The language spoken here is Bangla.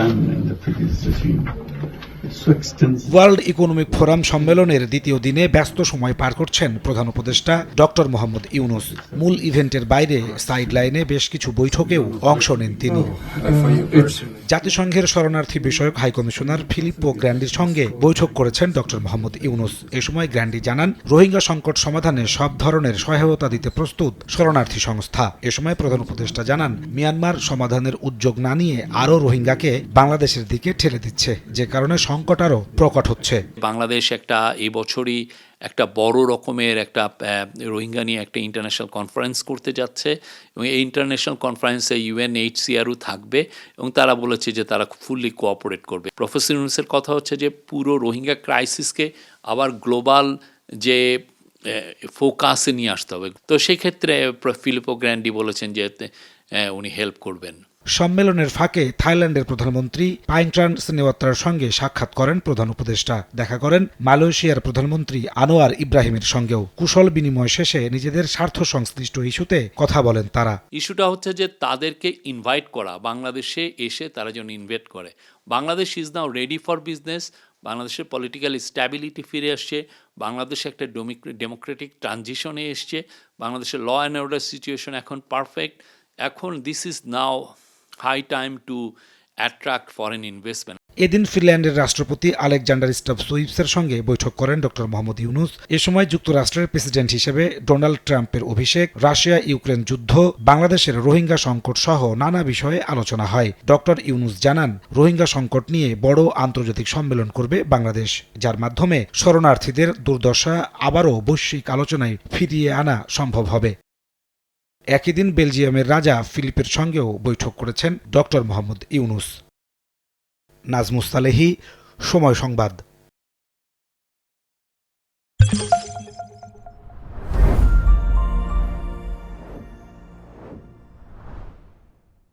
done in the previous regime. So extensive. World economic forum সম্মেলনের দ্বিতীয় দিনে ব্যস্ত সময় পার করছেন প্রধান উপদেষ্টা ডক্টর মোহাম্মদ ইউনূস। মূল ইভেন্টের বাইরে সাইড লাইনে বেশ কিছু বৈঠকেও অংশ নেন তিনি। জাতিসংঘের শরণার্থী বিষয়ক হাইকমিশনার ফিলিপ্পো গ্র্যান্ডির সঙ্গে বৈঠক করেছেন ডক্টর মোহাম্মদ ইউনূস। এ সময় গ্র্যান্ডি জানান, রোহিঙ্গা সংকট সমাধানে সব ধরনের সহায়তা দিতে প্রস্তুত শরণার্থী সংস্থা। এ সময় প্রধান উপদেষ্টা জানান, মিয়ানমার সমাধানের উদ্যোগ না নিয়ে আরও রোহিঙ্গাকে বাংলাদেশের দিকে ঠেলে দিচ্ছে, যে কারণে সংকট আরও প্রকট হচ্ছে। বাংলাদেশ এই বছরই একটা বড় রকমের একটা রোহিঙ্গা নিয়ে একটা ইন্টারন্যাশনাল কনফারেন্স করতে যাচ্ছে এবং এই ইন্টারন্যাশনাল কনফারেন্সে UNHCRও থাকবে এবং তারা বলেছে যে তারা ফুললি কোঅপারেট করবে। প্রফেসর ইউনূসের কথা হচ্ছে যে পুরো রোহিঙ্গা ক্রাইসিসকে আবার গ্লোবাল যে ফোকাসে নিয়ে আসতে হবে। তো সেই ক্ষেত্রে ফিলিপ্পো গ্র্যান্ডি বলেছেন যে উনি হেল্প করবেন। সম্মেলনের ফাঁকে থাইল্যান্ডের প্রধানমন্ত্রী পাইংট্রান সিনেওয়াত্রার সঙ্গে সাক্ষাৎ করেন প্রধান উপদেষ্টা। দেখা করেন মালয়েশিয়ার প্রধানমন্ত্রী আনোয়ার ইব্রাহিমের সঙ্গেও। কুশল বিনিময় শেষে নিজেদের স্বার্থ সংশ্লিষ্ট ইস্যুতে কথা বলেন তারা। ইস্যুটা হচ্ছে যে তাদেরকে ইনভাইট করা, বাংলাদেশে এসে তারা যেন ইনভাইট করে। Bangladesh is now ready for business. বাংলাদেশের পলিটিক্যাল স্ট্যাবিলিটি ফিরে আসছে, বাংলাদেশে একটা ডেমোক্রেটিক ট্রানজিশনে এসছে, বাংলাদেশের ল অ্যান্ড অর্ডার সিচুয়েশন এখন পারফেক্ট। এখন this is now high time to attract foreign investment. এদিন ফিনল্যান্ডের রাষ্ট্রপতি আলেকজান্ডার স্টাব সুইপসের সঙ্গে বৈঠক করেন ডক্টর মোহাম্মদ ইউনূস। এ সময় যুক্তরাষ্ট্রের প্রেসিডেন্ট হিসেবে ডোনাল্ড ট্রাম্পের অভিষেক, রাশিয়া ইউক্রেন যুদ্ধ, বাংলাদেশের রোহিঙ্গা সংকট সহ নানা বিষয়ে আলোচনা হয়। ডক্টর ইউনূস জানান, রোহিঙ্গা সংকট নিয়ে বড় আন্তর্জাতিক সম্মেলন করবে বাংলাদেশ, যার মাধ্যমে শরণার্থীদের দুর্দশা আবারও বৈশ্বিক আলোচনায় ফিরিয়ে আনা সম্ভব হবে। একই দিন বেলজিয়ামের রাজা ফিলিপের সঙ্গেও বৈঠক করেছেন ডক্টর মোহাম্মদ ইউনূস। নাজমুস সালেহী, সময় সংবাদ।